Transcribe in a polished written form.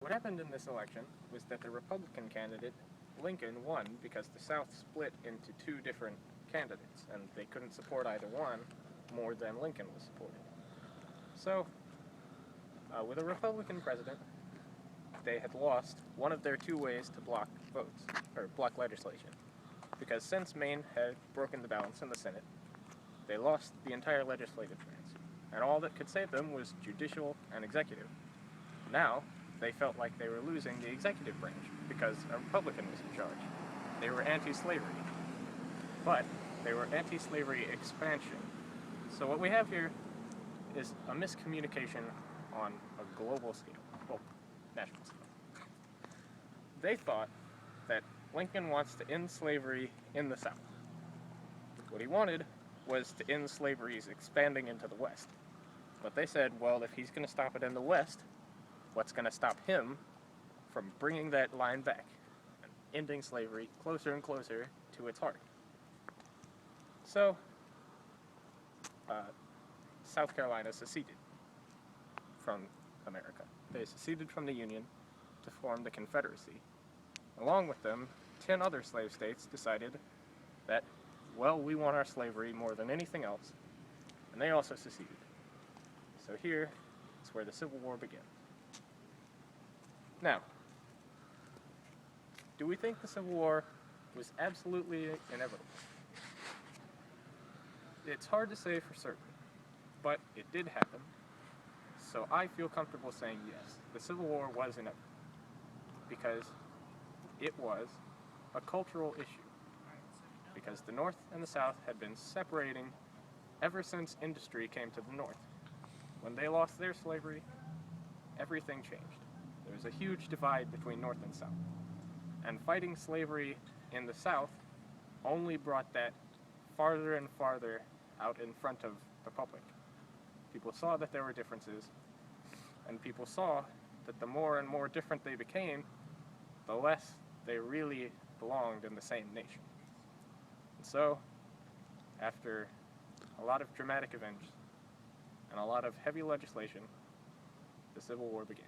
What happened in this election was that the Republican candidate, Lincoln, won because the South split into two different candidates, and they couldn't support either one more than Lincoln was supported. So, with a Republican president, they had lost one of their two ways to block votes, or block legislation. Because since Maine had broken the balance in the Senate, they lost the entire legislative branch, and all that could save them was judicial and executive. Now, they felt like they were losing the executive branch because a Republican was in charge. They were anti-slavery, but they were anti-slavery expansion. So what we have here is a miscommunication on a global scale, well, national scale. They thought that Lincoln wants to end slavery in the South. What he wanted was to end slavery's expanding into the West. But they said, well, if he's going to stop it in the West, what's going to stop him from bringing that line back and ending slavery closer and closer to its heart? So, South Carolina seceded from America. They seceded from the Union to form the Confederacy. Along with them, 10 other slave states decided that, well, we want our slavery more than anything else, and they also seceded. So here is where the Civil War began. Now, do we think the Civil War was absolutely inevitable? It's hard to say for certain, but it did happen, so I feel comfortable saying yes, the Civil War was inevitable, because it was a cultural issue, because the North and the South had been separating ever since industry came to the North. When they lost their slavery, everything changed. There was a huge divide between North and South, and fighting slavery in the South only brought that farther and farther out in front of the public. People saw that there were differences, and people saw that the more and more different they became, the less they really belonged in the same nation. And so, after a lot of dramatic events and a lot of heavy legislation, the Civil War began.